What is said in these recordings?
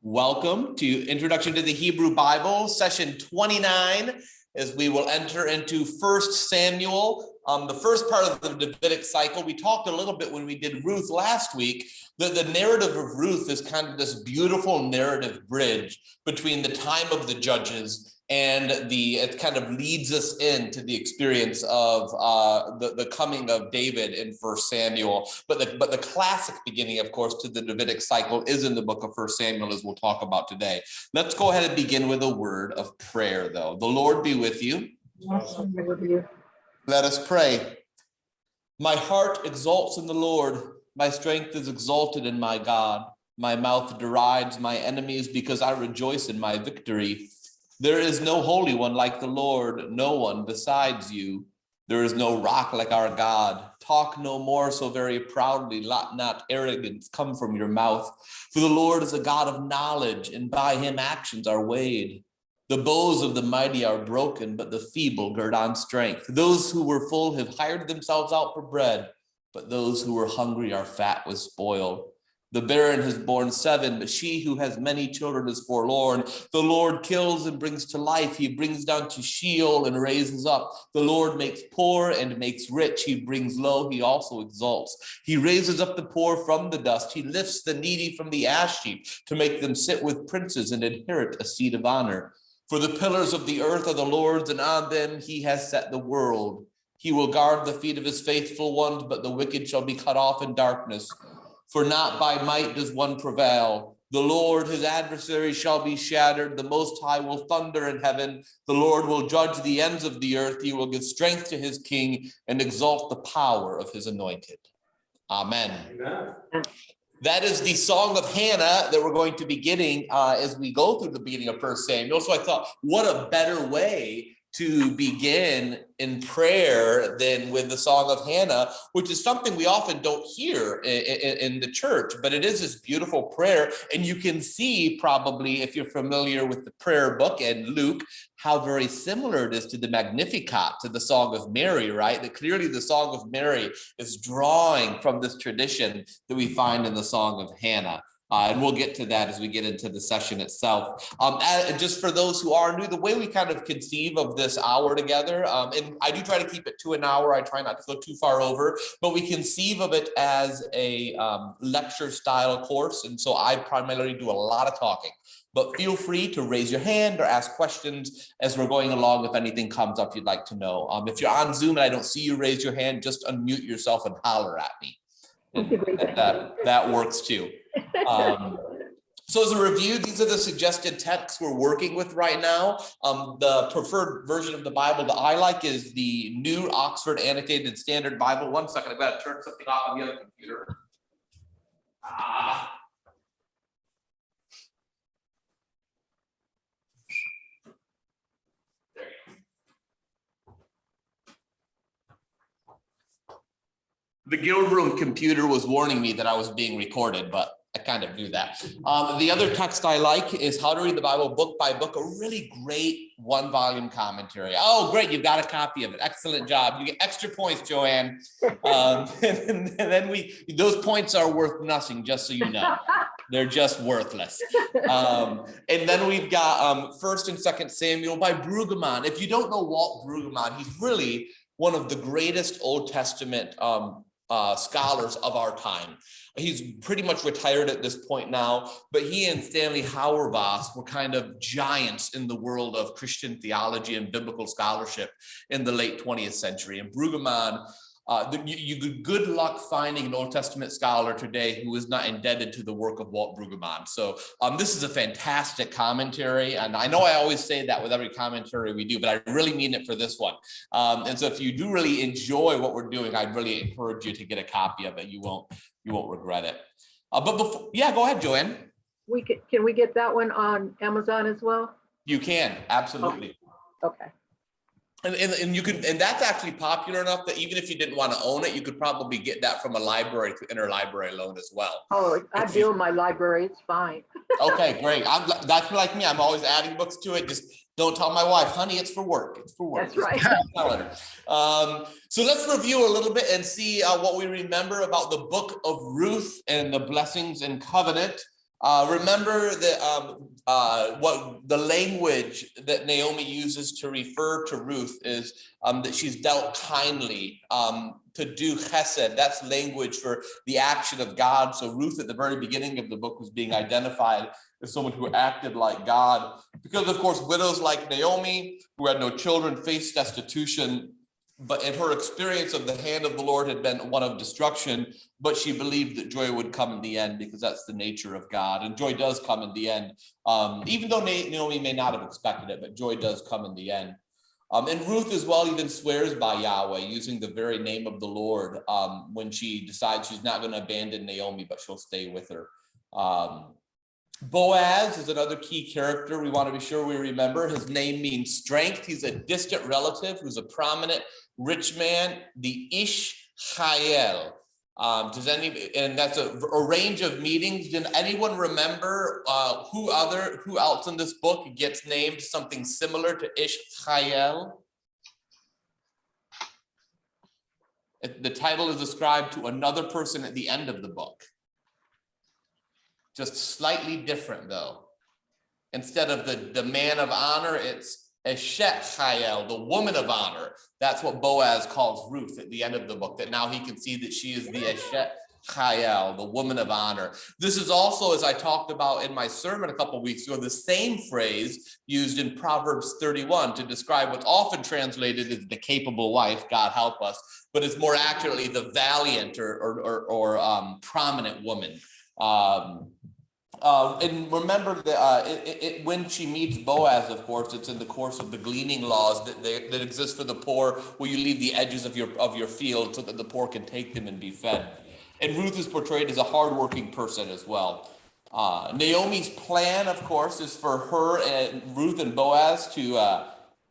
Welcome to Introduction to the Hebrew Bible, session 29, as we will enter into 1 Samuel, the first part of the Davidic cycle. We talked a little bit when we did Ruth last week. The narrative of Ruth is kind of this beautiful narrative bridge between the time of the judges and it kind of leads us into the experience of the coming of David in 1 Samuel. But the classic beginning, of course, to the Davidic cycle is in the book of 1 Samuel, as we'll talk about today. Let's go ahead and begin with a word of prayer, though. The Lord be with you. Yes, with you. Let us pray. My heart exalts in the Lord. My strength is exalted in my God. My mouth derides my enemies because I rejoice in my victory. There is no holy one like the Lord, no one besides you. There is no rock like our God. Talk no more so very proudly, let not arrogance come from your mouth. For the Lord is a God of knowledge, and by him actions are weighed. The bows of the mighty are broken, but the feeble gird on strength. Those who were full have hired themselves out for bread, but those who were hungry are fat with spoil. The barren has borne 7, but she who has many children is forlorn. The Lord kills and brings to life. He brings down to Sheol and raises up. The Lord makes poor and makes rich. He brings low. He also exalts. He raises up the poor from the dust. He lifts the needy from the ash heap to make them sit with princes and inherit a seat of honor. For the pillars of the earth are the Lord's, and on them he has set the world. He will guard the feet of his faithful ones, but the wicked shall be cut off in darkness. For not by might does one prevail. The Lord, his adversary, shall be shattered. The Most High will thunder in heaven. The Lord will judge the ends of the earth. He will give strength to his king and exalt the power of his anointed. Amen. Amen. That is the Song of Hannah that we're going to be getting as we go through the beginning of 1 Samuel. So I thought, what a better way to begin in prayer than with the Song of Hannah, which is something we often don't hear in the church, but it is this beautiful prayer. And you can see probably, if you're familiar with the prayer book and Luke, how very similar it is to the Magnificat, to the Song of Mary, right? That clearly the Song of Mary is drawing from this tradition that we find in the Song of Hannah. And we'll get to that as we get into the session itself. Just for those who are new, the way we kind of conceive of this hour together, and I do try to keep it to an hour. I try not to go too far over, but we conceive of it as a lecture style course. And so I primarily do a lot of talking, but feel free to raise your hand or ask questions as we're going along if anything comes up you'd like to know. If you're on Zoom and I don't see you raise your hand, just unmute yourself and holler at me. And that works too. So as a review, these are the suggested texts we're working with right now. The preferred version of the Bible that I like is the New Oxford Annotated Standard Bible. One second, I've got to turn something off on the other computer. There you go. The Guild Room computer was warning me that I was being recorded, but I kind of knew that. The other text I like is How to Read the Bible Book by Book, a really great 1-volume commentary. Oh, great, you've got a copy of it. Excellent job. You get extra points, Joanne. And then those points are worth nothing, just so you know. They're just worthless. And then we've got 1 and 2 Samuel by Brueggemann. If you don't know Walt Brueggemann, he's really one of the greatest Old Testament scholars of our time. He's pretty much retired at this point now, but he and Stanley Hauerwas were kind of giants in the world of Christian theology and biblical scholarship in the late 20th century. And Brueggemann, good luck finding an Old Testament scholar today who is not indebted to the work of Walt Brueggemann. So this is a fantastic commentary. And I know I always say that with every commentary we do, but I really mean it for this one. And so if you do really enjoy what we're doing, I'd really encourage you to get a copy of it. You won't regret it. But before, yeah, go ahead, Joanne. Can we get that one on Amazon as well? You can, absolutely. Okay. And you can, and that's actually popular enough that even if you didn't want to own it, you could probably get that from a library through interlibrary loan as well. Oh, I build my library. It's fine. Okay, great. That's like me. I'm always adding books to it. Just Don't tell my wife, honey, it's for work. It's for work. That's right. Tell her. So let's review a little bit and see what we remember about the book of Ruth and the blessings and covenant. Remember that what the language that Naomi uses to refer to Ruth is that she's dealt kindly, to do chesed. That's language for the action of God. So Ruth at the very beginning of the book was being identified as someone who acted like God, because of course widows like Naomi, who had no children, faced destitution. But in her experience of the hand of the Lord had been one of destruction, but she believed that joy would come in the end because that's the nature of God. And joy does come in the end, even though Naomi may not have expected it, but joy does come in the end. And Ruth as well even swears by Yahweh, using the very name of the Lord when she decides she's not going to abandon Naomi, but she'll stay with her. Boaz is another key character we want to be sure we remember. His name means strength. He's a distant relative who's a prominent rich man, the Ish Chayel. And that's a range of meanings. Did anyone remember who else in this book gets named something similar to Ish Chayel? The title is ascribed to another person at the end of the book. Just slightly different though. Instead of the man of honor, it's Eshet Chayel, the woman of honor. That's what Boaz calls Ruth at the end of the book, that now he can see that she is the Eshet Chayel, the woman of honor. This is also, as I talked about in my sermon a couple of weeks ago, the same phrase used in Proverbs 31 to describe what's often translated as the capable wife, God help us, but it's more accurately the valiant or prominent woman. And remember that when she meets Boaz, of course, it's in the course of the gleaning laws that exist for the poor, where you leave the edges of your field so that the poor can take them and be fed. And Ruth is portrayed as a hardworking person as well. Naomi's plan, of course, is for her and Ruth and Boaz to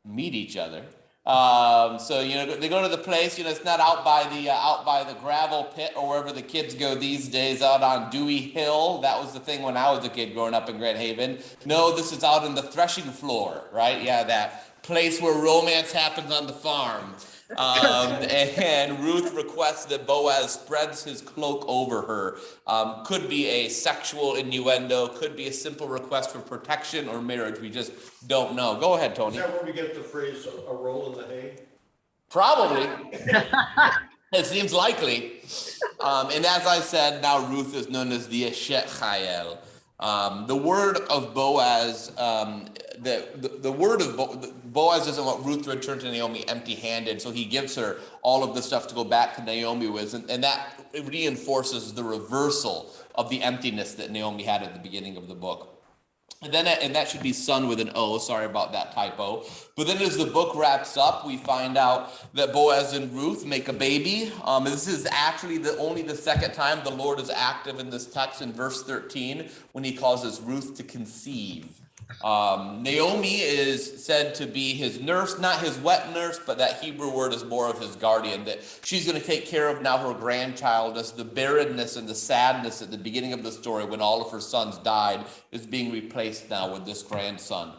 meet each other. So they go to the place. It's not out by the gravel pit or wherever the kids go these days, out on Dewey Hill. That was the thing when I was a kid growing up in Grand Haven. No, this is out on the threshing floor, right? Yeah, that place where romance happens on the farm. And Ruth requests that Boaz spreads his cloak over her. Could be a sexual innuendo, could be a simple request for protection or marriage. We just don't know. Go ahead, Tony. Is that where we get the phrase "a roll in the hay"? Probably. It seems likely. And as I said, now Ruth is known as the Eshet Chayel. The word of Boaz, the word of Boaz doesn't want Ruth to return to Naomi empty-handed, so he gives her all of the stuff to go back to Naomi with, and that reinforces the reversal of the emptiness that Naomi had at the beginning of the book. And that should be son with an O. Sorry about that typo. But then as the book wraps up, we find out that Boaz and Ruth make a baby. This is actually only the second time the Lord is active in this text, in verse 13, when he causes Ruth to conceive. Naomi is said to be his nurse, not his wet nurse, but that Hebrew word is more of his guardian, that she's going to take care of now her grandchild, as the barrenness and the sadness at the beginning of the story when all of her sons died is being replaced now with this grandson.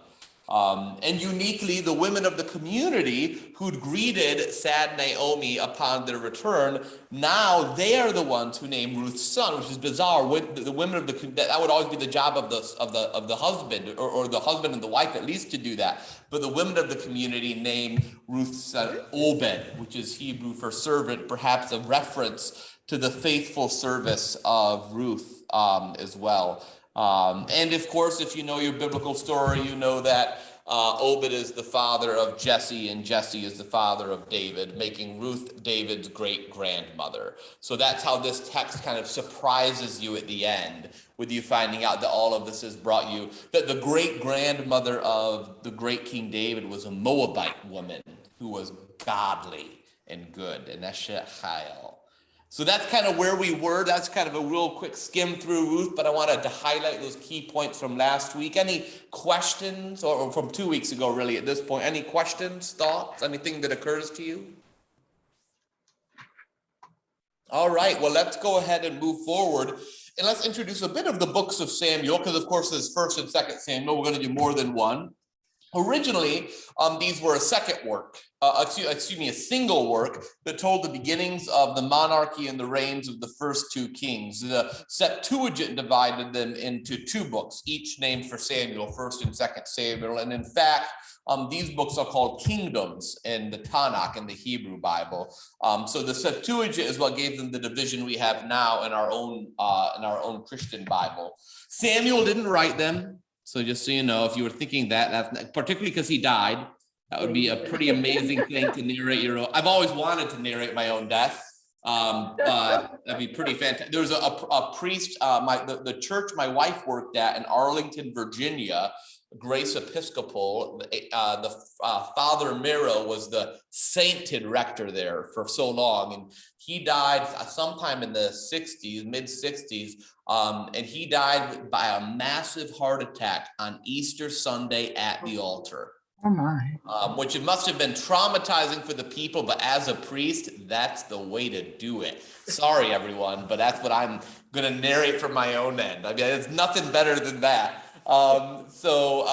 And uniquely, the women of the community who'd greeted sad Naomi upon their return, now they are the ones who name Ruth's son, which is bizarre. The women of that would always be the job of the husband, or the husband and the wife at least, to do that. But the women of the community name Ruth's son Obed, which is Hebrew for servant, perhaps a reference to the faithful service of Ruth as well. And of course, if you know your biblical story, you know that Obed is the father of Jesse, and Jesse is the father of David, making Ruth David's great-grandmother. So that's how this text kind of surprises you at the end, with you finding out that all of this has brought you, that the great-grandmother of the great King David was a Moabite woman who was godly and good, and Eshet Chayel. So that's kind of where we were. That's kind of a real quick skim through Ruth, but I wanted to highlight those key points from last week. Any questions, or from 2 weeks ago, really, at this point? Any questions, thoughts, anything that occurs to you? All right, well, let's go ahead and move forward, and let's introduce a bit of the books of Samuel, because, of course, there's 1st and 2nd Samuel. We're going to do more than one. Originally, these were a second work, excuse me, a single work that told the beginnings of the monarchy and the reigns of the first two kings. The Septuagint divided them into two books, each named for Samuel, 1st and 2nd Samuel. And in fact, these books are called kingdoms in the Tanakh, in the Hebrew Bible. So the Septuagint is what gave them the division we have now in our own Christian Bible. Samuel didn't write them. So just so you know, if you were thinking that's particularly because he died, that would be a pretty amazing thing to narrate your own. I've always wanted to narrate my own death. That'd be pretty fantastic. There was a priest, the church my wife worked at in Arlington, Virginia, Grace Episcopal. Father Miro was the sainted rector there for so long, and he died sometime in the 60s, mid 60s. And he died by a massive heart attack on Easter Sunday at the altar. Oh my. Which it must have been traumatizing for the people, but as a priest, that's the way to do it. Sorry, everyone, but that's what I'm going to narrate from my own end. I mean, it's nothing better than that. So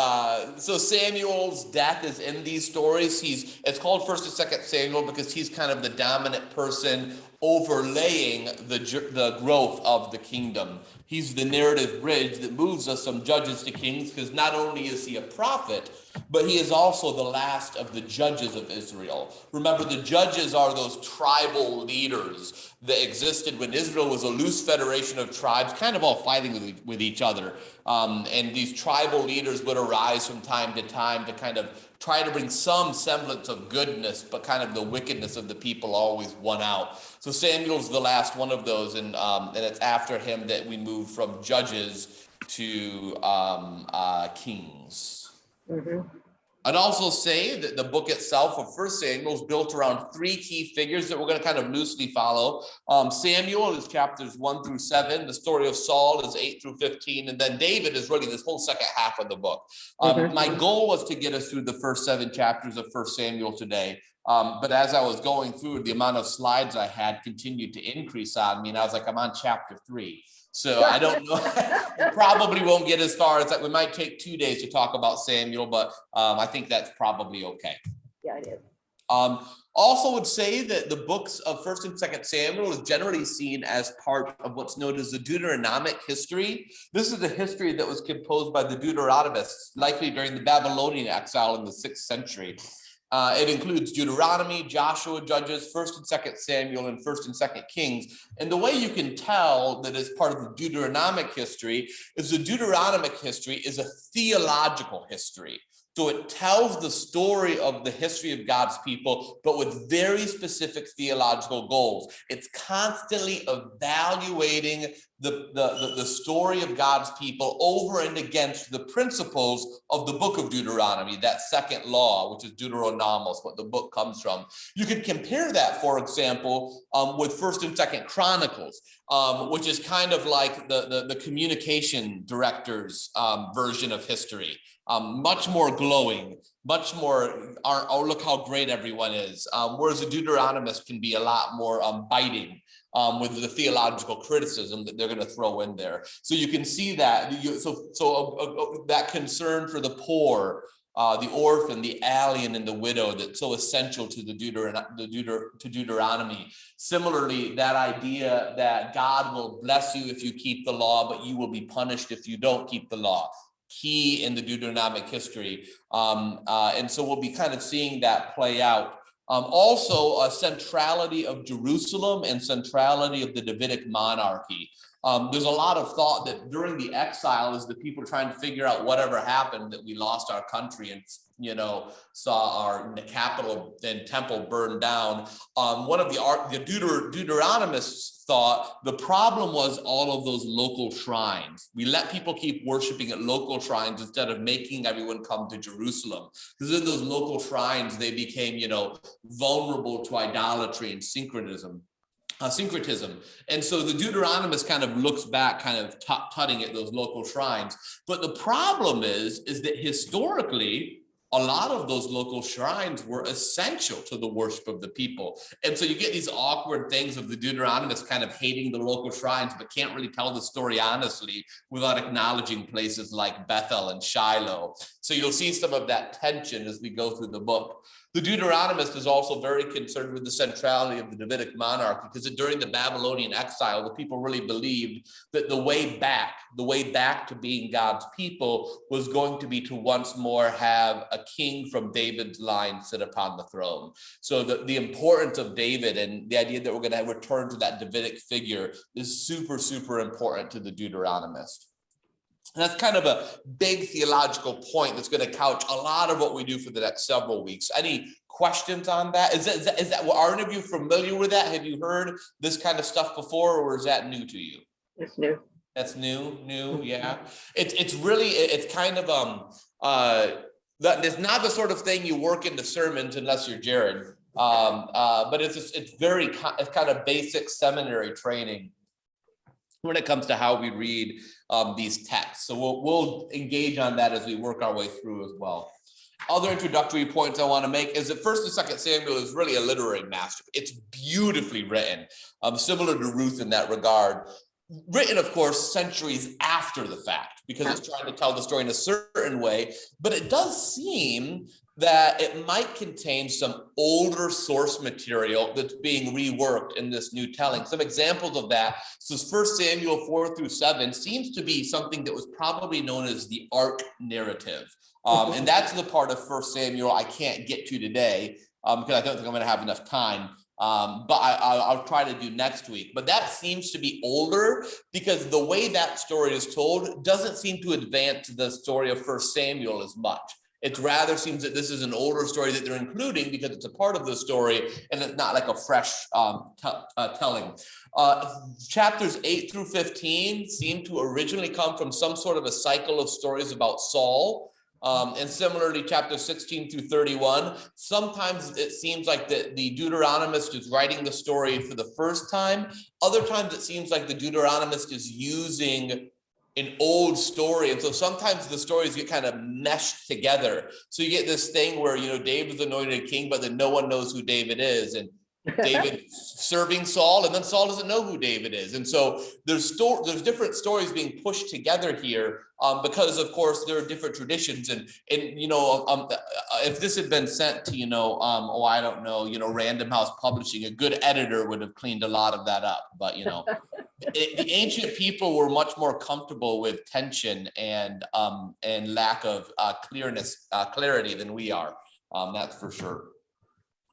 Samuel's death is in these stories. It's called 1st and 2nd Samuel because he's kind of the dominant person overlaying the growth of the kingdom. He's the narrative bridge that moves us from judges to kings, because not only is he a prophet, but he is also the last of the judges of Israel. Remember, the judges are those tribal leaders that existed when Israel was a loose federation of tribes, kind of all fighting with each other. And these tribal leaders would arise from time to time to kind of try to bring some semblance of goodness, but kind of the wickedness of the people always won out. So Samuel's the last one of those, and it's after him that we move from judges to kings. Mm-hmm. I'd also say that the book itself of 1 Samuel is built around three key figures that we're going to kind of loosely follow. Samuel is chapters 1 through 7. The story of Saul is 8 through 15. And then David is really this whole second half of the book. My goal was to get us through the first 7 chapters of 1 Samuel today. But as I was going through, the amount of slides I had continued to increase on me. And I was like, I'm on chapter 3. So I don't know, probably won't get as far as that. We might take 2 days to talk about Samuel, but I think that's probably okay. Yeah, it is. Also would say that the books of 1st and 2nd Samuel is generally seen as part of what's known as the Deuteronomic history. This is a history that was composed by the Deuteronomists, likely during the Babylonian exile in the 6th century. It includes Deuteronomy, Joshua, Judges, 1st and 2nd Samuel, and 1st and 2nd Kings. And the way you can tell that it's part of the Deuteronomic history is the Deuteronomic history is a theological history. So it tells the story of the history of God's people, but with very specific theological goals. It's constantly evaluating the story of God's people over and against the principles of the book of Deuteronomy, that second law, which is Deuteronomos, what the book comes from. You could compare that, for example, with 1st and 2nd Chronicles, which is kind of like the communication director's version of history. Much more glowing, much more, oh, look how great everyone is. Whereas a Deuteronomist can be a lot more biting with the theological criticism that they're going to throw in there. So you can see that. That concern for the poor, the orphan, the alien, and the widow that's so essential to Deuteronomy. Similarly, that idea that God will bless you if you keep the law, but you will be punished if you don't keep the law. Key in the Deuteronomic history. And so we'll be kind of seeing that play out. Also, a centrality of Jerusalem and centrality of the Davidic monarchy. There's a lot of thought that during the exile, as the people trying to figure out whatever happened, that we lost our country and, saw our capital and temple burned down. One of the Deuteronomists thought the problem was all of those local shrines. We let people keep worshiping at local shrines instead of making everyone come to Jerusalem. Because in those local shrines, they became, vulnerable to idolatry and syncretism. And so the Deuteronomist kind of looks back, kind of tutting at those local shrines. But the problem is that historically, a lot of those local shrines were essential to the worship of the people. And so you get these awkward things of the Deuteronomists kind of hating the local shrines, but can't really tell the story honestly without acknowledging places like Bethel and Shiloh. So you'll see some of that tension as we go through the book. The Deuteronomist is also very concerned with the centrality of the Davidic monarchy, because during the Babylonian exile, the people really believed that the way back to being God's people was going to be to once more have a king from David's line sit upon the throne. So the importance of David and the idea that we're going to return to that Davidic figure is super, super important to the Deuteronomist. And that's kind of a big theological point that's going to couch a lot of what we do for the next several weeks. Any questions on that? Is that are any of you familiar with that? Have you heard this kind of stuff before, or is that new to you? It's new. That's new, yeah. It's really, it's kind of it's not the sort of thing you work into sermons unless you're Jared. But it's kind of basic seminary training when it comes to how we read these texts. So we'll engage on that as we work our way through as well. Other introductory points I want to make is that 1st and 2nd Samuel is really a literary masterpiece. It's beautifully written, similar to Ruth in that regard. Written, of course, centuries after the fact, because it's trying to tell the story in a certain way, but it does seem that it might contain some older source material that's being reworked in this new telling. Some examples of that, so 1 Samuel 4-7 seems to be something that was probably known as the arc narrative. And that's the part of 1 Samuel I can't get to today because I don't think I'm going to have enough time. But I'll try to do next week. But that seems to be older because the way that story is told doesn't seem to advance the story of 1 Samuel as much. It rather seems that this is an older story that they're including because it's a part of the story and it's not like a fresh telling. Chapters 8-15 seem to originally come from some sort of a cycle of stories about Saul. And similarly, chapters 16-31, sometimes it seems like the Deuteronomist is writing the story for the first time. Other times it seems like the Deuteronomist is using an old story. And so sometimes the stories get kind of meshed together. So you get this thing where, David's anointed king, but then no one knows who David is. And David serving Saul, and then Saul doesn't know who David is. And so there's different stories being pushed together here because, of course, there are different traditions. And if this had been sent to, I don't know, Random House Publishing, a good editor would have cleaned a lot of that up. But, the ancient people were much more comfortable with tension and lack of clarity than we are. That's for sure.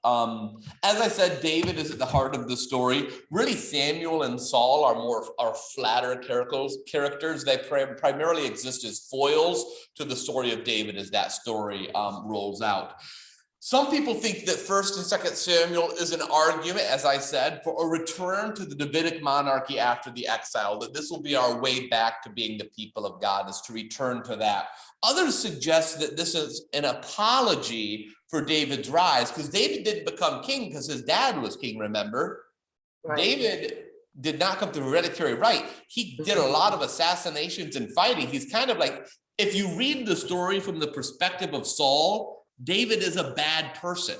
As I said, David is at the heart of the story. Really, Samuel and Saul are flatter characters. They primarily exist as foils to the story of David as that story rolls out. Some people think that 1st and 2nd Samuel is an argument, as I said, for a return to the Davidic monarchy after the exile, that this will be our way back to being the people of God, is to return to that. Others suggest that this is an apology for David's rise, because David didn't become king because his dad was king, remember? Right. David did not come through hereditary right. He did a lot of assassinations and fighting. He's kind of like, if you read the story from the perspective of Saul, David is a bad person,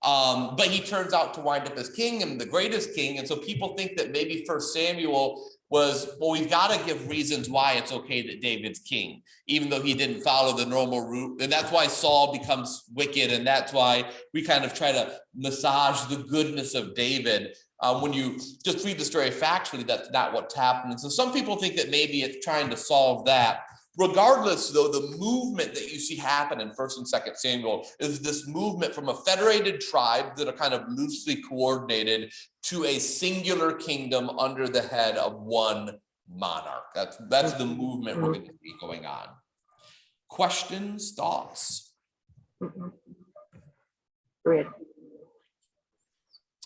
but he turns out to wind up as king and the greatest king. And so people think that maybe 1 Samuel was, well, we've got to give reasons why it's okay that David's king, even though he didn't follow the normal route. And that's why Saul becomes wicked. And that's why we kind of try to massage the goodness of David. When you just read the story factually, that's not what's happening. So some people think that maybe it's trying to solve that. Regardless, though, the movement that you see happen in 1st and 2nd Samuel is this movement from a federated tribe that are kind of loosely coordinated to a singular kingdom under the head of one monarch. That's the movement we're going to see going on. Questions, thoughts? Great.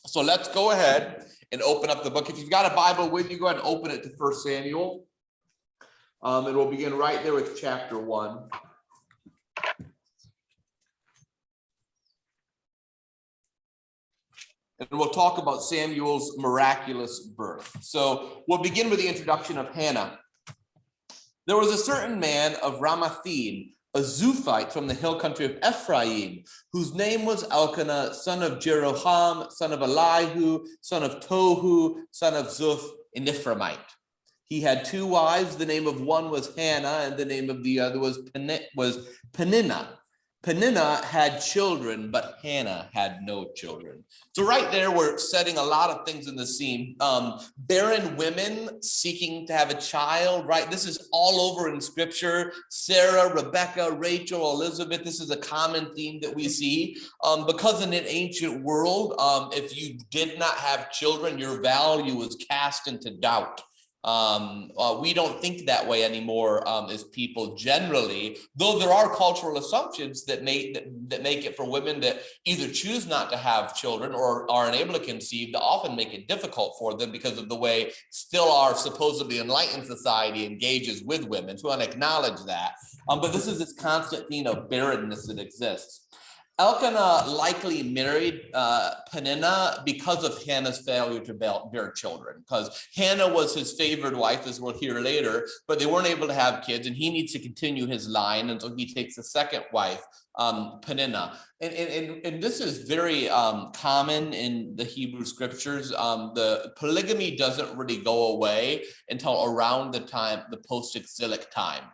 So let's go ahead and open up the book. If you've got a Bible with you, go ahead and open it to 1 Samuel. And we'll begin right there with chapter 1. And we'll talk about Samuel's miraculous birth. So we'll begin with the introduction of Hannah. There was a certain man of Ramathaim, a Zuphite from the hill country of Ephraim, whose name was Elkanah, son of Jeroham, son of Elihu, son of Tohu, son of Zuph, an Ephraimite. He had two wives. The name of one was Hannah, and the name of the other was Peninnah. Peninnah had children, but Hannah had no children. So right there, we're setting a lot of things in the scene. Barren women seeking to have a child, right? This is all over in scripture. Sarah, Rebecca, Rachel, Elizabeth, this is a common theme that we see. Because in an ancient world, if you did not have children, your value was cast into doubt. We don't think that way anymore as people generally, though there are cultural assumptions that make it for women that either choose not to have children or are unable to conceive, to often make it difficult for them because of the way still our supposedly enlightened society engages with women. So we want to acknowledge that. But this is this constant theme of barrenness that exists. Elkanah likely married Peninnah because of Hannah's failure to bear children, because Hannah was his favored wife, as we'll hear later, but they weren't able to have kids, and he needs to continue his line, and so he takes a second wife, Peninnah. And this is very common in the Hebrew scriptures. The polygamy doesn't really go away until around the post-exilic time.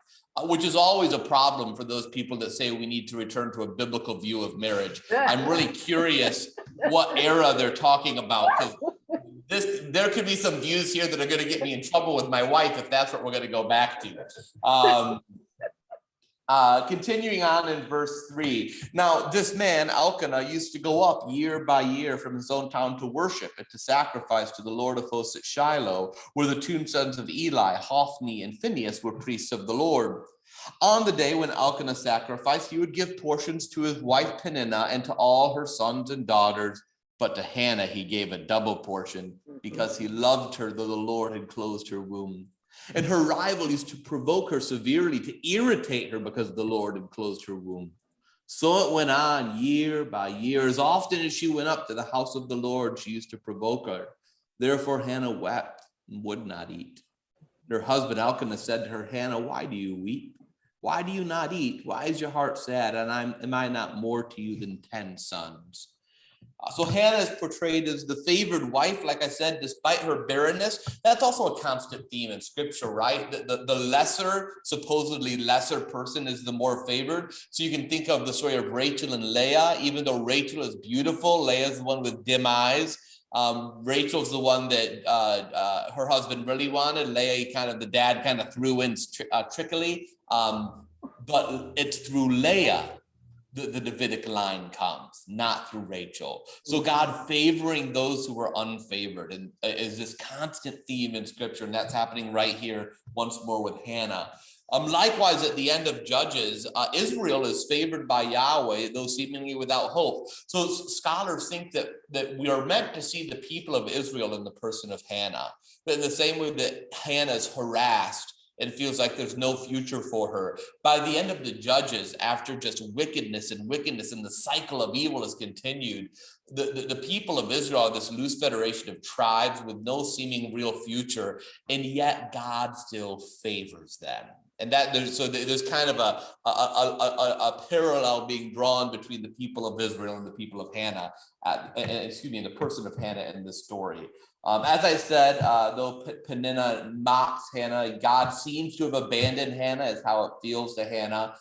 Which is always a problem for those people that say we need to return to a biblical view of marriage. I'm really curious what era they're talking about, because there could be some views here that are going to get me in trouble with my wife if that's what we're going to go back to. Continuing on in verse 3. Now, this man, Elkanah, used to go up year by year from his own town to worship and to sacrifice to the Lord of hosts at Shiloh, where the two sons of Eli, Hophni and Phinehas, were priests of the Lord. On the day when Elkanah sacrificed, he would give portions to his wife Peninnah and to all her sons and daughters, but to Hannah he gave a double portion, because he loved her, though the Lord had closed her womb. And her rival used to provoke her severely, to irritate her because the Lord had closed her womb. So it went on year by year. As often as she went up to the house of the Lord, she used to provoke her. Therefore Hannah wept and would not eat. Her husband Elkanah said to her, Hannah, why do you weep? Why do you not eat? Why is your heart sad? And am I not more to you than 10 sons? So Hannah is portrayed as the favored wife, like I said, despite her barrenness. That's also a constant theme in scripture, right? The lesser, supposedly lesser person is the more favored. So you can think of the story of Rachel and Leah. Even though Rachel is beautiful, Leah is the one with dim eyes. Rachel's the one that her husband really wanted. Leah, the dad kind of threw in trickily. But it's through Leah the Davidic line comes, not through Rachel. So God favoring those who were unfavored, and is this constant theme in scripture, and that's happening right here once more with Hannah. Likewise, at the end of Judges, Israel is favored by Yahweh, though seemingly without hope. So scholars think that we are meant to see the people of Israel in the person of Hannah. But in the same way that Hannah is harassed and feels like there's no future for her, by the end of the Judges, after just wickedness, and the cycle of evil is continued, the people of Israel are this loose federation of tribes with no seeming real future, and yet God still favors them. And that there's kind of a parallel being drawn between the people of Israel and the people of Hannah, the person of Hannah in this story. As I said, though Peninnah mocks Hannah, God seems to have abandoned Hannah, is how it feels to Hannah,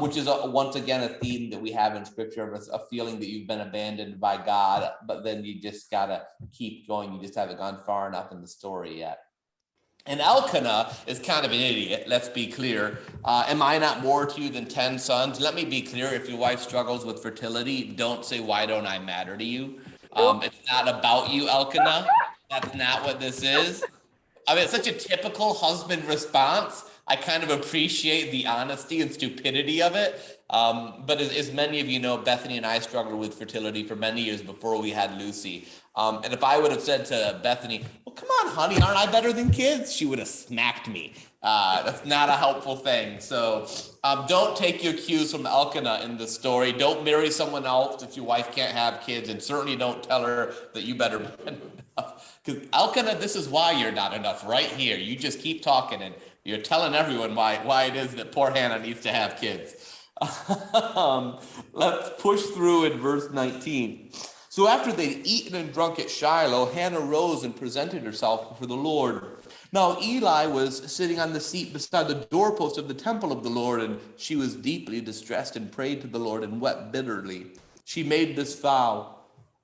which is once again a theme that we have in scripture, of a feeling that you've been abandoned by God, but then you just gotta keep going. You just haven't gone far enough in the story yet. And Elkanah is kind of an idiot, let's be clear. Am I not more to you than 10 sons? Let me be clear, if your wife struggles with fertility, don't say, why don't I matter to you? It's not about you, Elkanah. That's not what this is. I mean, it's such a typical husband response. I kind of appreciate the honesty and stupidity of it. But as many of you know, Bethany and I struggled with fertility for many years before we had Lucy. And if I would have said to Bethany, well, come on, honey, aren't I better than kids? She would have smacked me. That's not a helpful thing. So don't take your cues from Elkanah in this story. Don't marry someone else if your wife can't have kids. And certainly don't tell her that you better be enough. Because Elkanah, this is why you're not enough right here. You just keep talking and you're telling everyone why it is that poor Hannah needs to have kids. Let's push through in verse 19. So after they'd eaten and drunk at Shiloh, Hannah rose and presented herself before the Lord. Now Eli was sitting on the seat beside the doorpost of the temple of the Lord, and she was deeply distressed and prayed to the Lord and wept bitterly. She made this vow: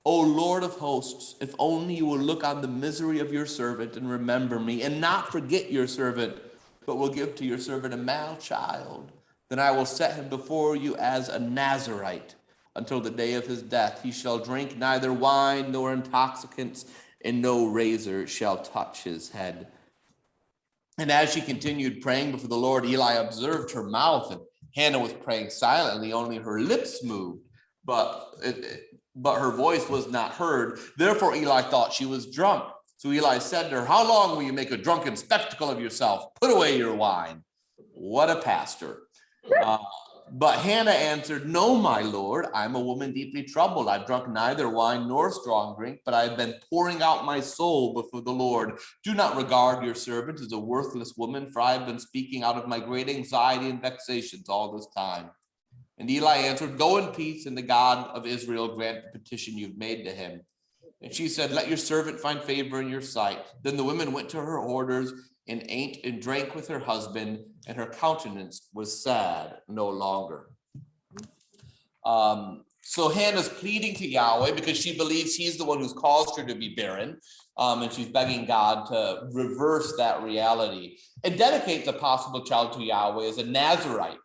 O Lord of hosts, if only you will look on the misery of your servant and remember me, and not forget your servant, but will give to your servant a male child, then I will set him before you as a Nazirite until the day of his death. He shall drink neither wine nor intoxicants, and no razor shall touch his head. And as she continued praying before the Lord, Eli observed her mouth, and Hannah was praying silently, only her lips moved, but her voice was not heard. Therefore Eli thought she was drunk. So Eli said to her, how long will you make a drunken spectacle of yourself? Put away your wine. What a pastor. But Hannah answered, no, my Lord, I'm a woman deeply troubled. I've drunk neither wine nor strong drink, but I've been pouring out my soul before the Lord. Do not regard your servant as a worthless woman, for I've been speaking out of my great anxiety and vexations all this time. And Eli answered, go in peace, and the God of Israel grant the petition you've made to him. And she said, let your servant find favor in your sight. Then the women went to her orders and ate and drank with her husband, and her countenance was sad no longer. So Hannah's pleading to Yahweh because she believes he's the one who's caused her to be barren, and she's begging God to reverse that reality and dedicate the possible child to Yahweh as a Nazirite.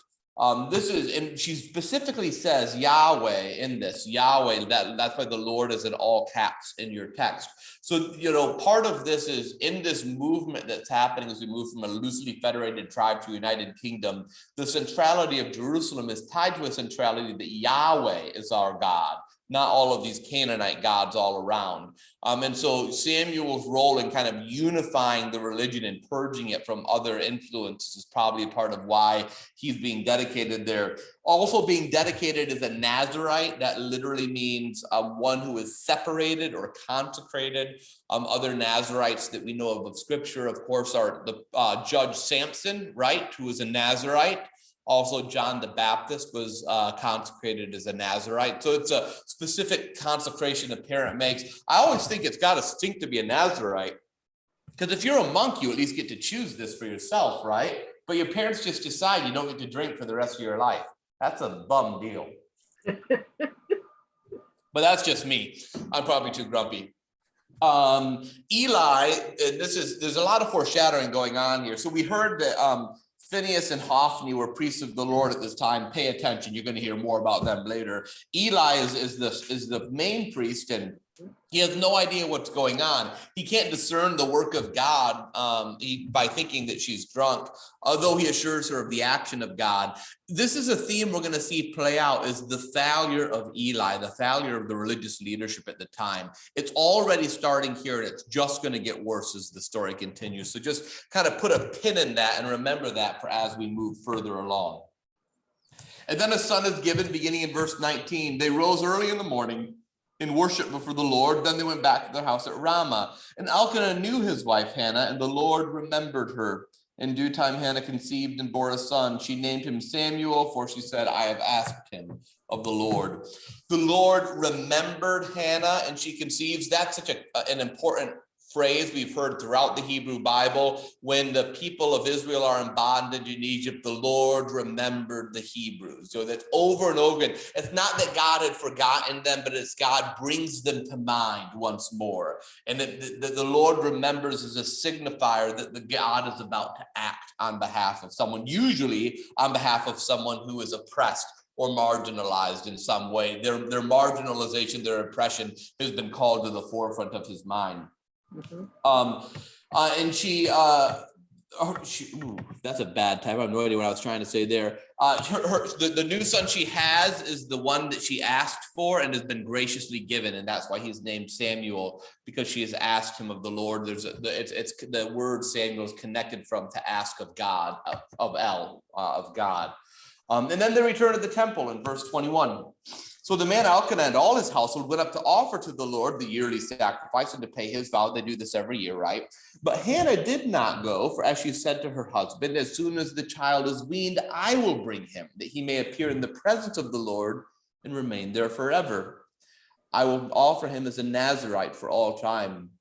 This is, and she specifically says Yahweh in this, Yahweh, that's why the Lord is in all caps in your text. So, part of this is in this movement that's happening as we move from a loosely federated tribe to a united kingdom, the centrality of Jerusalem is tied to a centrality that Yahweh is our God, not all of these Canaanite gods all around. And so Samuel's role in kind of unifying the religion and purging it from other influences is probably a part of why he's being dedicated there. Also being dedicated as a Nazirite, that literally means one who is separated or consecrated. Other Nazirites that we know of Scripture, of course, are the Judge Samson, right, who was a Nazirite. Also, John the Baptist was consecrated as a Nazirite. So it's a specific consecration a parent makes. I always think it's got to stink to be a Nazirite, because if you're a monk, you at least get to choose this for yourself, right? But your parents just decide you don't get to drink for the rest of your life. That's a bum deal. But that's just me. I'm probably too grumpy. Eli, there's a lot of foreshadowing going on here. So we heard that Phinehas and Hophni were priests of the Lord at this time. Pay attention. You're going to hear more about them later. Eli is the main priest, and he has no idea what's going on. He can't discern the work of God by thinking that she's drunk, although he assures her of the action of God. This is a theme we're going to see play out, is the failure of Eli, the failure of the religious leadership at the time. It's already starting here, and it's just going to get worse as the story continues. So just kind of put a pin in that and remember that for as we move further along. And then a son is given, beginning in verse 19. They rose early in the morning in worship before the Lord. Then they went back to their house at Ramah. And Elkanah knew his wife Hannah, and the Lord remembered her. In due time, Hannah conceived and bore a son. She named him Samuel, for she said, I have asked him of the Lord. The Lord remembered Hannah, and she conceives. That's such an important phrase we've heard throughout the Hebrew Bible. When the people of Israel are in bondage in Egypt, the Lord remembered the Hebrews. So that's over and over again. It's not that God had forgotten them, but it's God brings them to mind once more. And the Lord remembers as a signifier that the God is about to act on behalf of someone, usually on behalf of someone who is oppressed or marginalized in some way. Their marginalization, their oppression has been called to the forefront of his mind. Mm-hmm. And she, that's a bad type. I have no idea what I was trying to say there. The new son she has is the one that she asked for and has been graciously given, and that's why he's named Samuel, because she has asked him of the Lord. It's the word Samuel is connected from to ask of God, of God. And then they return to the temple in verse 21. So the man Elkanah and all his household went up to offer to the Lord the yearly sacrifice and to pay his vow. They do this every year, right? But Hannah did not go, for as she said to her husband, as soon as the child is weaned, I will bring him, that he may appear in the presence of the Lord and remain there forever. I will offer him as a Nazirite for all time.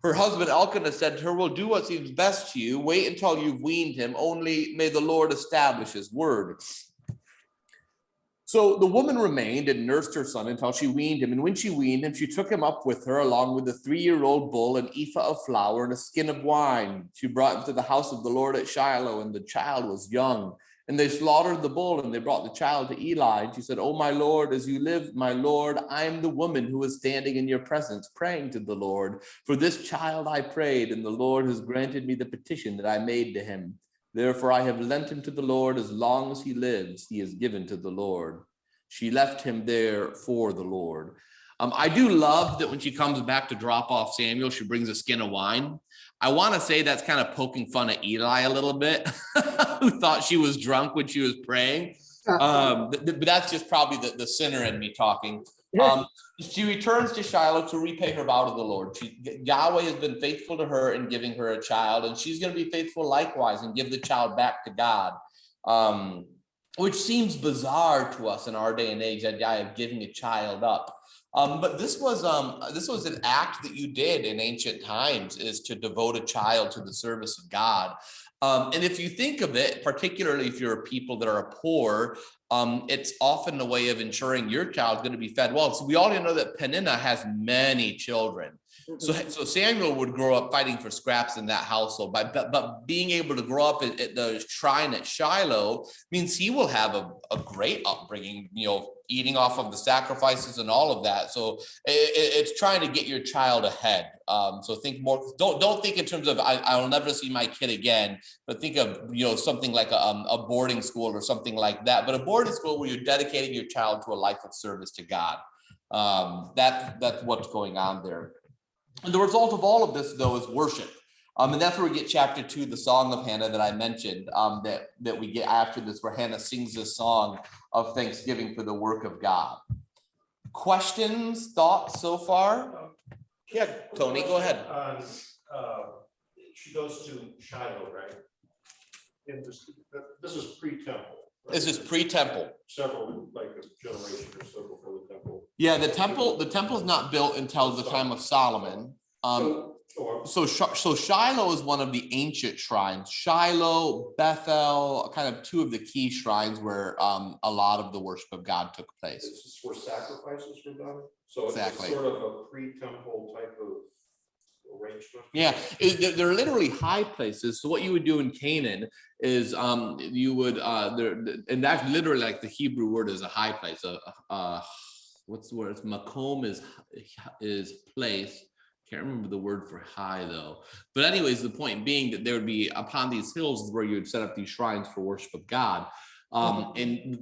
Her husband Elkanah said to her, well, do what seems best to you. Wait until you've weaned him. Only may the Lord establish his word. So the woman remained and nursed her son until she weaned him. And when she weaned him, she took him up with her, along with a 3-year-old bull, an ephah of flour, and a skin of wine. She brought him to the house of the Lord at Shiloh, and the child was young. And they slaughtered the bull, and they brought the child to Eli. And she said, oh, my Lord, as you live, my Lord, I am the woman who is standing in your presence, praying to the Lord. For this child I prayed, and the Lord has granted me the petition that I made to him. Therefore, I have lent him to the Lord. As long as he lives, he is given to the Lord. She left him there for the Lord. I do love that when she comes back to drop off Samuel, she brings a skin of wine. I want to say that's kind of poking fun at Eli a little bit, who thought she was drunk when she was praying. But that's just probably the sinner in me talking. She returns to Shiloh to repay her vow to the Lord. Yahweh has been faithful to her in giving her a child, and she's going to be faithful likewise and give the child back to God, which seems bizarre to us in our day and age, that idea of giving a child up. But this was an act that you did in ancient times, is to devote a child to the service of God. And if you think of it, particularly if you're a people that are poor, it's often a way of ensuring your child's going to be fed well. So we already know that Peninnah has many children. So Samuel would grow up fighting for scraps in that household, but being able to grow up at the shrine at Shiloh means he will have a great upbringing, eating off of the sacrifices and all of that. So it's trying to get your child ahead. So think more, don't think in terms of I'll never see my kid again, but think of something like a boarding school or something like that. But a boarding school where you're dedicating your child to a life of service to God. That's what's going on there. And the result of all of this, though, is worship. And that's where we get chapter 2, the Song of Hannah that I mentioned, that we get after this, where Hannah sings this song of thanksgiving for the work of God. Questions, thoughts so far? Yeah, Tony, go ahead. She goes to Shiloh, right? And this is pre-temple. Right? This is pre-temple. Several, like a generation or so before the temple. Yeah, the temple's not built until the time of Solomon. So Shiloh is one of the ancient shrines. Shiloh, Bethel, kind of two of the key shrines where a lot of the worship of God took place. This is where sacrifices were done. So exactly. It's sort of a pre-temple type of arrangement. Yeah, they're literally high places. So what you would do in Canaan is you would and that's literally like the Hebrew word is a high place. What's the word? It's makom is place. Can't remember the word for high though. But anyways, the point being that there would be upon these hills where you would set up these shrines for worship of God. And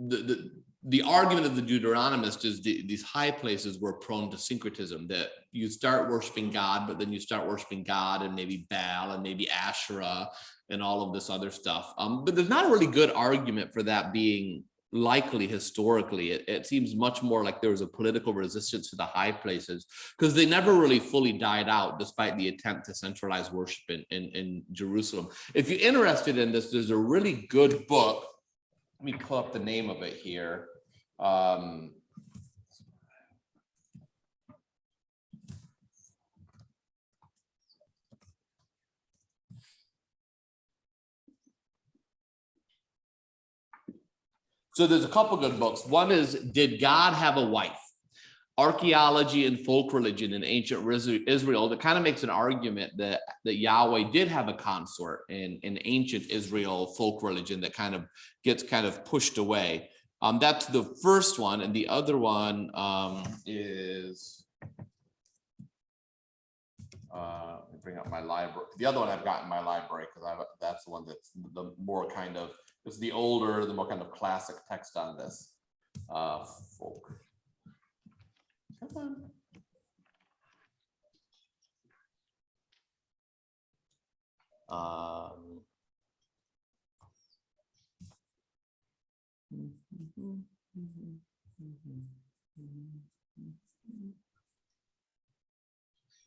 the argument of the Deuteronomist is these high places were prone to syncretism, that you start worshiping God, but then you start worshiping God and maybe Baal and maybe Asherah and all of this other stuff. But there's not a really good argument for that being likely historically. It seems much more like there was a political resistance to the high places because they never really fully died out despite the attempt to centralize worship in Jerusalem. If you're interested in this, there's a really good book. Let me pull up the name of it here. So there's a couple good books. One is Did God Have a Wife? Archaeology and Folk Religion in Ancient Israel, that kind of makes an argument that Yahweh did have a consort in ancient Israel folk religion that kind of gets pushed away. That's the first one, and the other one is let me bring up my library. The other one I've got in my library because that's the one that's the more kind of, it's the older, the more kind of classic text on this folk. Come on.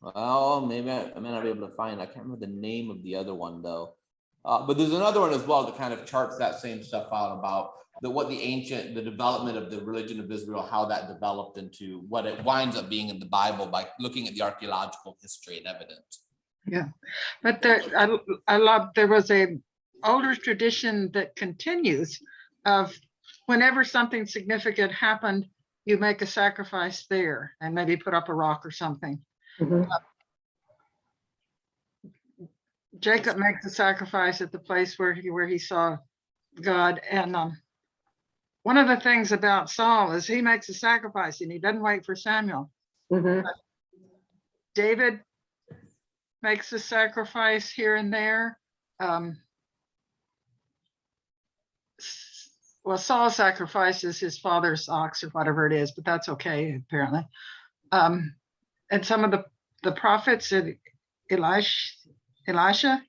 Well, maybe I may not be able to find. I can't remember the name of the other one though. But there's another one as well that kind of charts that same stuff out about the development of the religion of Israel, how that developed into what it winds up being in the Bible by looking at the archaeological history and evidence. Yeah, but I love, there was a older tradition that continues of whenever something significant happened, you make a sacrifice there and maybe put up a rock or something. Mhm. Jacob makes a sacrifice at the place where he saw God. And one of the things about Saul is he makes a sacrifice and he doesn't wait for Samuel. Mhm. David makes a sacrifice here and there. Well, Saul sacrifices his father's ox or whatever it is, but that's okay, apparently. And some of the prophets, Elisha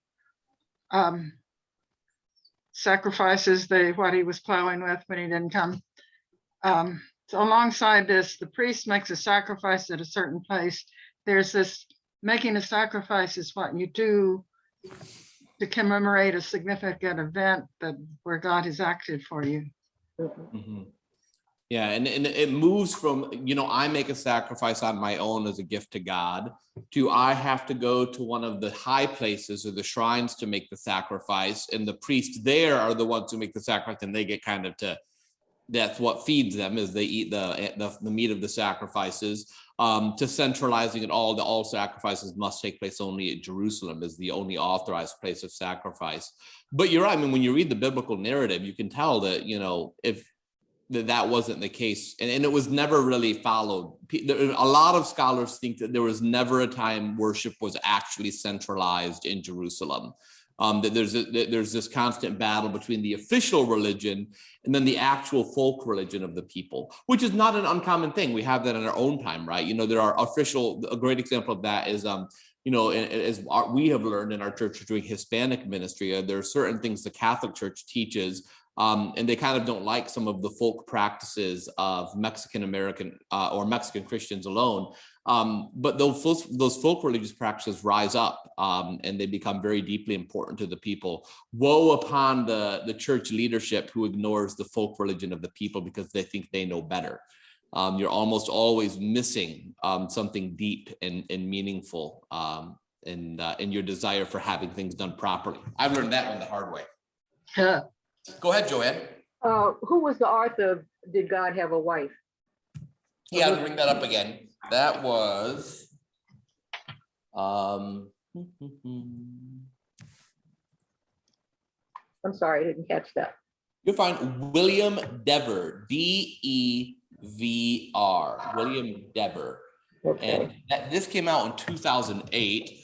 sacrifices what he was plowing with when he didn't come. So alongside this, the priest makes a sacrifice at a certain place. There's this making a sacrifice is what you do to commemorate a significant event where God has acted for you. Mm-hmm. Yeah, and it moves from, I make a sacrifice on my own as a gift to God, to I have to go to one of the high places or the shrines to make the sacrifice, and the priests there are the ones who make the sacrifice, and they get kind of that's what feeds them as they eat the meat of the sacrifices, to centralizing it all sacrifices must take place only at Jerusalem as the only authorized place of sacrifice. But you're right, I mean, when you read the biblical narrative, you can tell that, if that wasn't the case, and it was never really followed. A lot of scholars think that there was never a time worship was actually centralized in Jerusalem. That there's this constant battle between the official religion and then the actual folk religion of the people, which is not an uncommon thing. We have that in our own time, right? There are a great example of that is, as we have learned in our church doing Hispanic ministry, there are certain things the Catholic Church teaches, and they kind of don't like some of the folk practices of Mexican American or Mexican Christians alone. But those folk religious practices rise up, and they become very deeply important to the people. Woe upon the church leadership who ignores the folk religion of the people because they think they know better. You're almost always missing something deep and meaningful in your desire for having things done properly. I've learned that one the hard way. Go ahead, Joanne. Who was the author of Did God Have a Wife? Yeah, I'll bring that up again. That was I'm sorry, I didn't catch that. you'll find William Dever, D-E-V-R, William Dever. Okay. And this came out in 2008.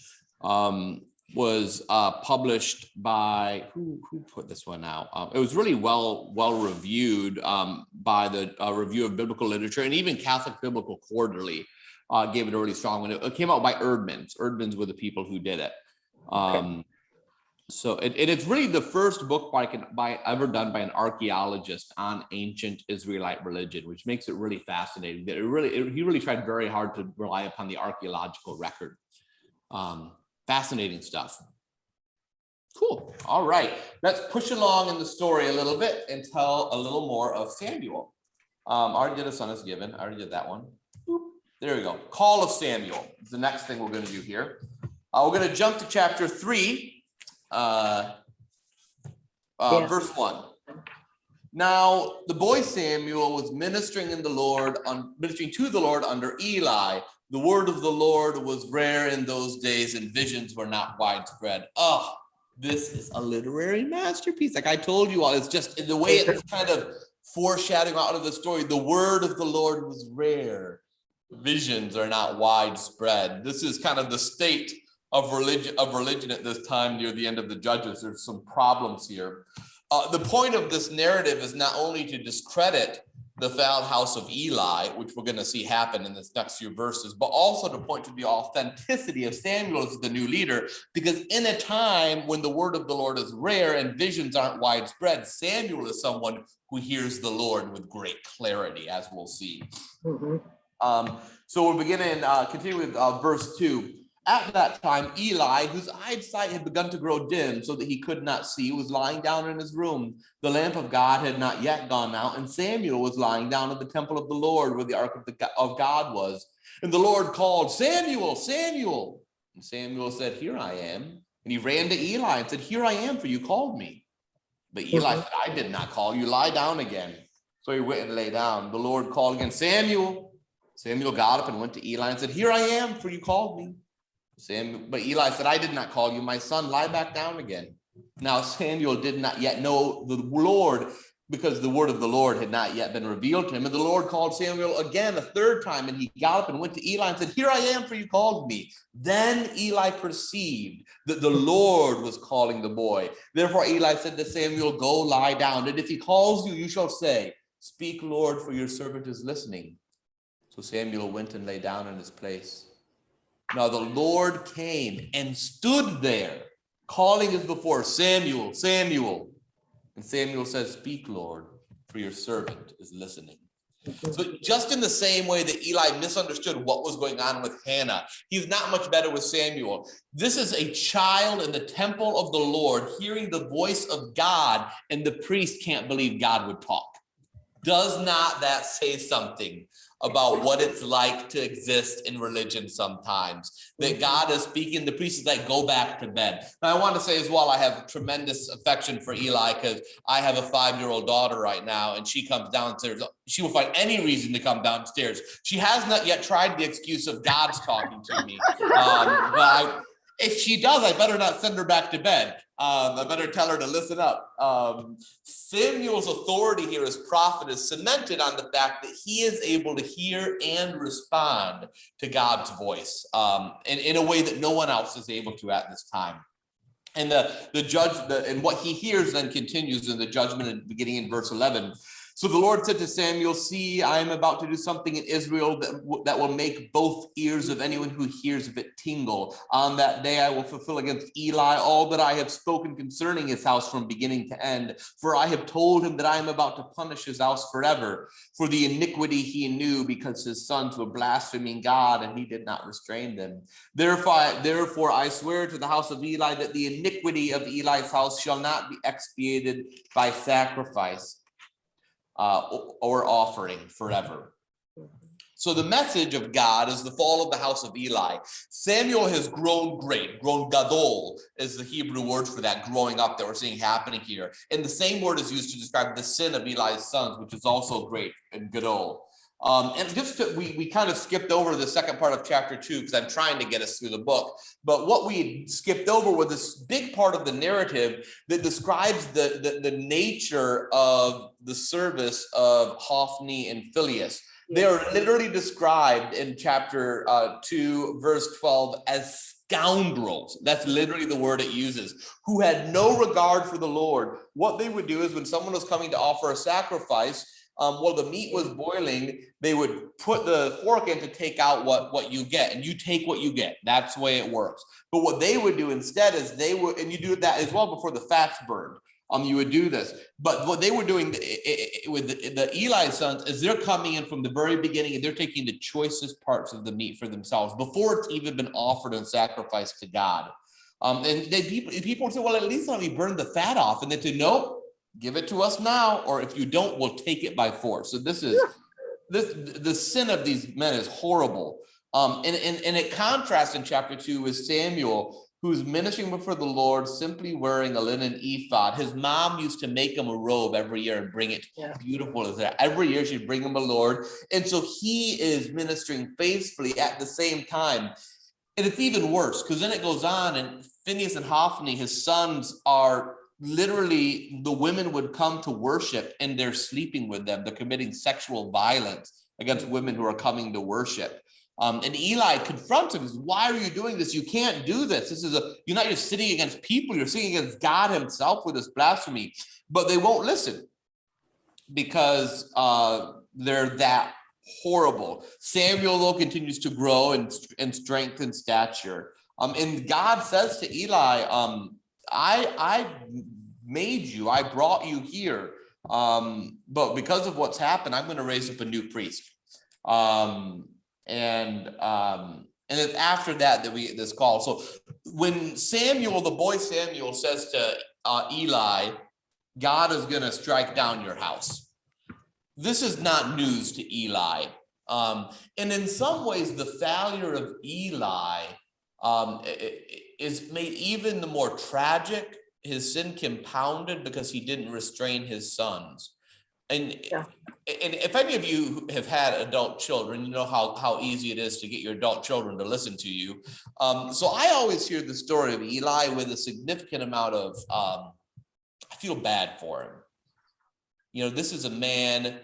Was published by who put this one out? It was really well reviewed by the Review of Biblical Literature, and even Catholic Biblical Quarterly gave it a really strong one. It came out by Erdmans. Erdmans were the people who did it. So it's really the first book ever done by an archaeologist on ancient Israelite religion, which makes it really fascinating. That he really tried very hard to rely upon the archaeological record. Fascinating stuff. Cool. All right. Let's push along in the story a little bit and tell a little more of Samuel. I already did a son is given. I already did that one. There we go. Call of Samuel is the next thing we're going to do here. We're going to jump to chapter 3, verse 1. Now, the boy Samuel was ministering to the Lord under Eli. The word of the Lord was rare in those days, and visions were not widespread. Oh, this is a literary masterpiece. Like I told you all, it's just in the way it's kind of foreshadowing out of the story. The word of the Lord was rare. Visions are not widespread. This is kind of the state of religion at this time near the end of the Judges. There's some problems here. The point of this narrative is not only to discredit the foul house of Eli, which we're going to see happen in this next few verses, but also to point to the authenticity of Samuel as the new leader, because in a time when the word of the Lord is rare and visions aren't widespread, Samuel is someone who hears the Lord with great clarity, as we'll see. So we'll begin and continue with verse 2. At that time, Eli, whose eyesight had begun to grow dim so that he could not see, was lying down in his room. The lamp of God had not yet gone out, and Samuel was lying down in the temple of the Lord where the ark of God was. And the Lord called, Samuel, Samuel. And Samuel said, here I am. And he ran to Eli and said, here I am, for you called me. But Eli said, I did not call you. Lie down again. So he went and lay down. The Lord called again, Samuel. Samuel got up and went to Eli and said, here I am, for you called me. But Eli said, I did not call you, my son, lie back down again. Now Samuel did not yet know the Lord, because the word of the Lord had not yet been revealed to him. And the Lord called Samuel again a third time, and he got up and went to Eli and said, here I am, for you called me. Then Eli perceived that the Lord was calling the boy. Therefore Eli said to Samuel, go lie down, and if he calls you, you shall say, speak, Lord, for your servant is listening. So Samuel went and lay down in his place. Now the Lord came and stood there, calling as before, Samuel, Samuel. And Samuel said, speak, Lord, for your servant is listening. So just in the same way that Eli misunderstood what was going on with Hannah, he's not much better with Samuel. This is a child in the temple of the Lord hearing the voice of God, and the priest can't believe God would talk. Does not that say something about what it's like to exist in religion sometimes? That God is speaking, the priest is like, go back to bed. Now I want to say as well, I have tremendous affection for Eli, because I have a 5-year-old daughter right now, and she comes downstairs. She will find any reason to come downstairs. She has not yet tried the excuse of God's talking to me. If she does, I better not send her back to bed. I better tell her to listen up. Samuel's authority here as prophet is cemented on the fact that he is able to hear and respond to God's voice in a way that no one else is able to at this time. And and what he hears then continues in the judgment beginning in verse 11. So the Lord said to Samuel, see, I am about to do something in Israel that will make both ears of anyone who hears of it tingle. On that day I will fulfill against Eli all that I have spoken concerning his house from beginning to end. For I have told him that I am about to punish his house forever for the iniquity he knew, because his sons were blaspheming God and he did not restrain them. Therefore I swear to the house of Eli that the iniquity of Eli's house shall not be expiated by sacrifice or offering forever. So the message of God is the fall of the house of Eli. Samuel has grown great. Grown gadol is the Hebrew word for that, growing up, that we're seeing happening here. And the same word is used to describe the sin of Eli's sons, which is also great and gadol. And we kind of skipped over the second part of chapter 2 because I'm trying to get us through the book. But what we skipped over was this big part of the narrative that describes the nature of the service of Hophni and Phinehas. They are literally described in chapter 2, verse 12 as scoundrels. That's literally the word it uses, who had no regard for the Lord. What they would do is when someone was coming to offer a sacrifice, while the meat was boiling, they would put the fork in to take out what you get, and you take what you get. That's the way it works. But what they would do instead is and you do that as well before the fat's burned. You would do this. But what they were doing with the Eli sons is they're coming in from the very beginning and they're taking the choicest parts of the meat for themselves before it's even been offered and sacrificed to God. And people would say, well, at least let me burn the fat off. And they say, nope. Give it to us now, or if you don't, we'll take it by force. So the sin of these men is horrible. And it contrasts in chapter 2 with Samuel, who's ministering before the Lord, simply wearing a linen ephod. His mom used to make him a robe every year and bring it. Yeah. Beautiful as that. Every year she'd bring him a Lord. And so he is ministering faithfully at the same time. And it's even worse, because then it goes on, and Phinehas and Hophni, his sons, are literally, the women would come to worship and they're sleeping with them. They're committing sexual violence against women who are coming to worship. And Eli confronts him. Why are you doing this? You can't do this. You're not just sitting against people. You're sitting against God himself with this blasphemy. But they won't listen because They're that horrible. Samuel, though, continues to grow in strength and stature. And God says to Eli, I made you, I brought you here. But because of what's happened, I'm going to raise up a new priest. And it's after that we get this call. So when Samuel, the boy Samuel, says to Eli, God is going to strike down your house, this is not news to Eli. And in some ways, the failure of Eli is made even the more tragic, his sin compounded because he didn't restrain his sons. And if any of you have had adult children, you know how easy it is to get your adult children to listen to you. So I always hear the story of Eli with a significant amount of, I feel bad for him. You know, this is a man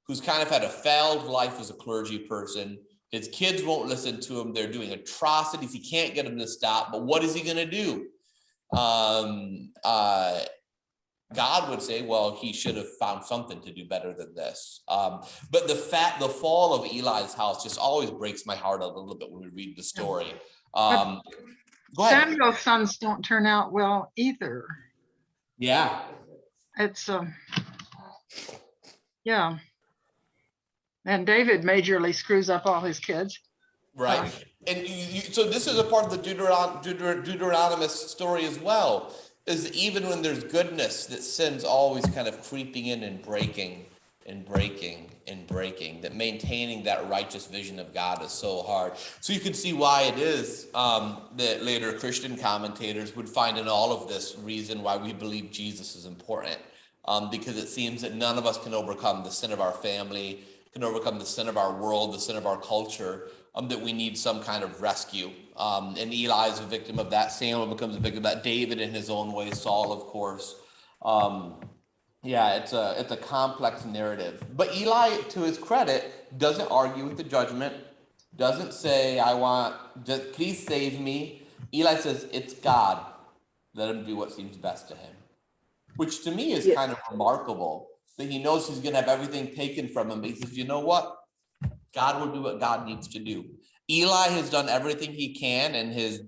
who's kind of had a failed life as a clergy person. His kids won't listen to him. They're doing atrocities. He can't get them to stop. But what is he going to do? God would say, well, he should have found something to do better than this. But the fall of Eli's house just always breaks my heart a little bit when we read the story. Go ahead. Samuel's sons don't turn out well either. Yeah. It's yeah. And David majorly screws up all his kids. Right. And so this is a part of the Deuteronomous story as well, is even when there's goodness, that sin's always kind of creeping in and breaking, that maintaining that righteous vision of God is so hard. So you can see why it is that later Christian commentators would find in all of this reason why we believe Jesus is important, because it seems that none of us can overcome the sin of our family, can overcome the sin of our world, the sin of our culture, that we need some kind of rescue. And Eli is a victim of that. Samuel becomes a victim of that. David in his own way, Saul, of course. It's a complex narrative. But Eli, to his credit, doesn't argue with the judgment, doesn't say, please save me. Eli says, it's God. Let him do what seems best to him. Which to me is kind of remarkable, that he knows he's going to have everything taken from him. But he says, you know what? God will do what God needs to do. Eli has done everything he can and has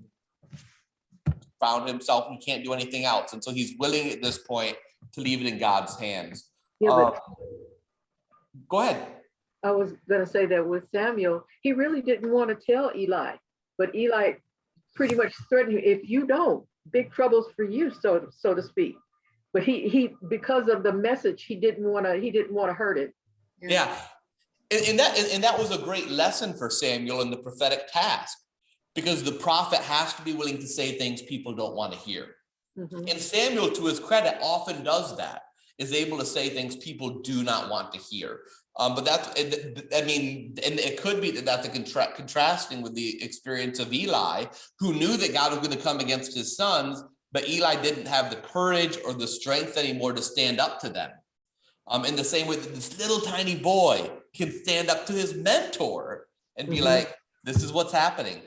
found himself, he can't do anything else. And so he's willing at this point to leave it in God's hands. Yeah, Go ahead. I was going to say that with Samuel, he really didn't want to tell Eli, but Eli pretty much threatened him, if you don't, big troubles for you, so to speak. But he because of the message, he didn't want to hurt it. Yeah. And that was a great lesson for Samuel in the prophetic task, because the prophet has to be willing to say things people don't want to hear. Mm-hmm. And Samuel, to his credit, often does that, is able to say things people do not want to hear. But and it could be that's contrasting with the experience of Eli, who knew that God was going to come against his sons, but Eli didn't have the courage or the strength anymore to stand up to them. In the same way that this little tiny boy can stand up to his mentor and be like, this is what's happening,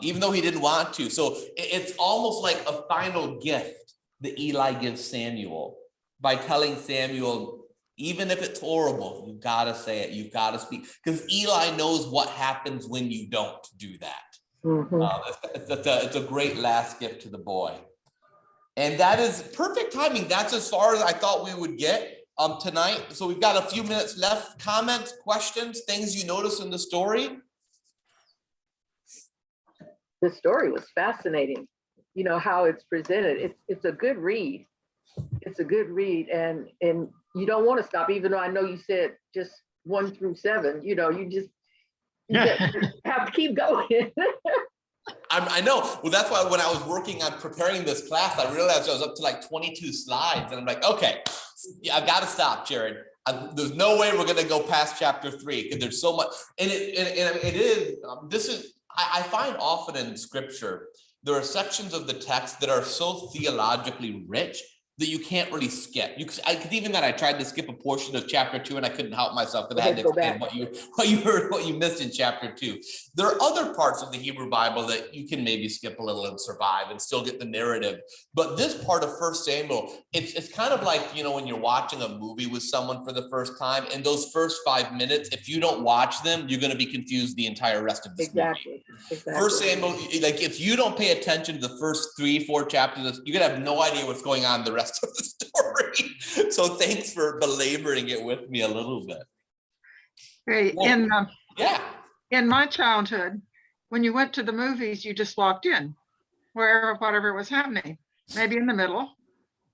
even though he didn't want to. So it's almost like a final gift that Eli gives Samuel by telling Samuel, even if it's horrible, you've got to say it, you've got to speak, because Eli knows what happens when you don't do that. It's a great last gift to the boy. And that is perfect timing. That's as far as I thought we would get tonight. So we've got a few minutes left. Comments, questions, things you notice in the story? The story was fascinating. You know, how it's presented. It's a good read. It's a good read, and you don't want to stop, even though I know you said just 1 through 7. You know, you have to keep going. I know. Well, that's why when I was working on preparing this class, I realized I was up to like 22 slides, and I'm like, okay, I've got to stop, Jared. There's no way we're going to go past chapter 3, because there's so much. And it is. I find often in Scripture there are sections of the text that are so theologically rich that you can't really skip. I tried to skip a portion of chapter 2 and I couldn't help myself because I had to Go explain back. what you missed in chapter 2. There are other parts of the Hebrew Bible that you can maybe skip a little and survive and still get the narrative. But this part of 1 Samuel, it's kind of like, you know, when you're watching a movie with someone for the first time, and those first 5 minutes, if you don't watch them, you're going to be confused the entire rest of this movie. Exactly. 1 Samuel, like if you don't pay attention to the first 3-4 chapters, you're gonna have no idea what's going on the rest of the story. So thanks for belaboring it with me a little bit. Great. Well, In my childhood, when you went to the movies, you just walked in, whatever was happening, maybe in the middle,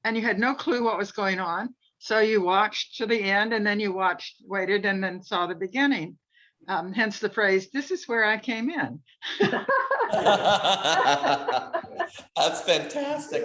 and you had no clue what was going on. So you watched to the end, and then you waited, and then saw the beginning. Hence the phrase, "This is where I came in." That's fantastic.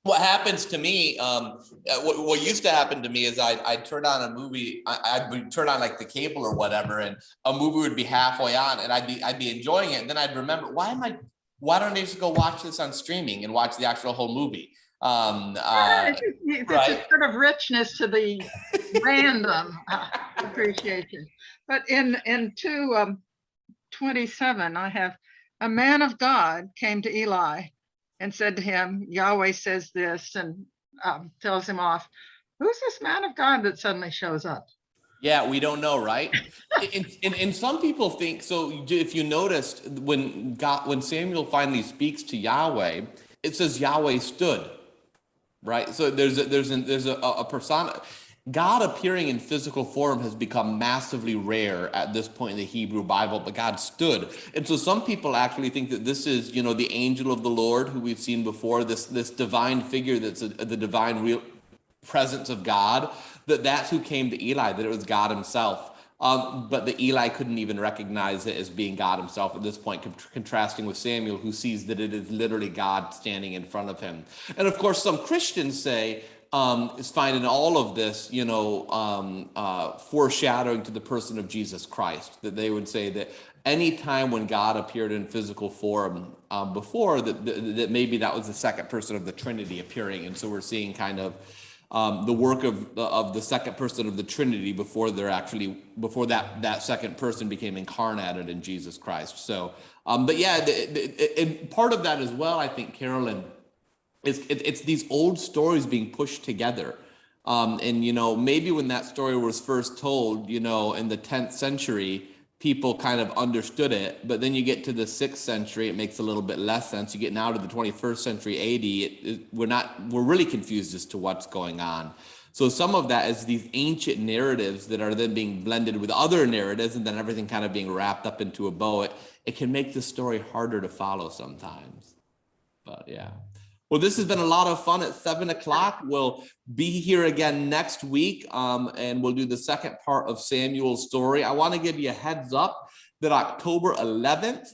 What happens to me, what used to happen to me is I'd turn on a movie, I'd turn on like the cable or whatever, and a movie would be halfway on and I'd be enjoying it. And then I'd remember, why don't I just go watch this on streaming and watch the actual whole movie? It's right? a sort of richness to the random appreciation. But in 2:27, I have a man of God came to Eli and said to him, Yahweh says this, and tells him off. Who's this man of God that suddenly shows up? Yeah, we don't know, right? And some people think, so if you noticed, when Samuel finally speaks to Yahweh, it says Yahweh stood, right? So there's a persona. God appearing in physical form has become massively rare at this point in the Hebrew Bible, but God stood. And so some people actually think that this is, you know, the angel of the Lord who we've seen before, this divine figure that's the divine real presence of God, that's who came to Eli, that it was God himself. But the Eli couldn't even recognize it as being God himself at this point, contrasting with Samuel, who sees that it is literally God standing in front of him. And of course, some Christians say, is finding all of this, you know, foreshadowing to the person of Jesus Christ, that they would say that any time when God appeared in physical form before, that maybe that was the second person of the Trinity appearing. And so we're seeing kind of the work of the second person of the Trinity before that second person became incarnated in Jesus Christ. So, but yeah, and part of that as well, I think, Carolyn, it's these old stories being pushed together. And, you know, maybe when that story was first told, you know, in the 10th century, people kind of understood it. But then you get to the 6th century, it makes a little bit less sense. You get now to the 21st century AD, we're really confused as to what's going on. So some of that is these ancient narratives that are then being blended with other narratives, and then everything kind of being wrapped up into a bow. It can make the story harder to follow sometimes. But yeah. Well, this has been a lot of fun. At 7 o'clock, we'll be here again next week, and we'll do the second part of Samuel's story. I want to give you a heads up that October 11th,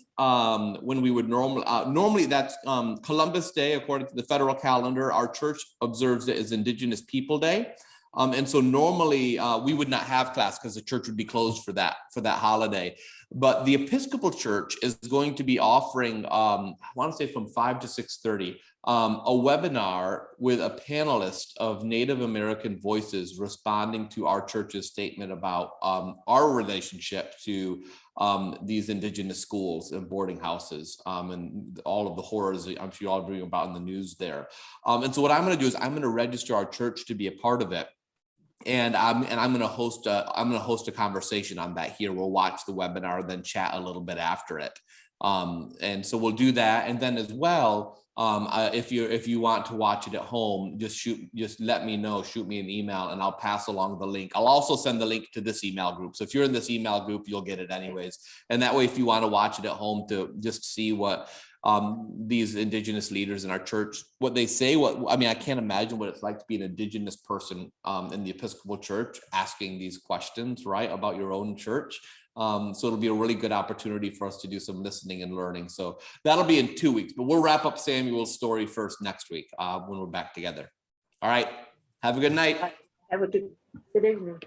when we would normally that's Columbus Day, according to the federal calendar. Our church observes it as Indigenous People Day. And so normally we would not have class because the church would be closed for that holiday. But the Episcopal Church is going to be offering, I want to say from 5 to 6:30, a webinar with a panelist of Native American voices responding to our church's statement about our relationship to these Indigenous schools and boarding houses and all of the horrors I'm sure you all are reading about in the news there. And so what I'm going to do is I'm going to register our church to be a part of it. And I'm going to host a conversation on that here. We'll watch the webinar, then chat a little bit after it. And so we'll do that. And then as well, if you want to watch it at home, just let me know, shoot me an email, and I'll pass along the link. I'll also send the link to this email group. So if you're in this email group, you'll get it anyways. And that way, if you want to watch it at home to just see what these Indigenous leaders in our church, what they say, I can't imagine what it's like to be an Indigenous person in the Episcopal Church asking these questions, right, about your own church. So it'll be a really good opportunity for us to do some listening and learning. So that'll be in 2 weeks, but we'll wrap up Samuel's story first next week when we're back together. All right. Have a good night. Have a good evening.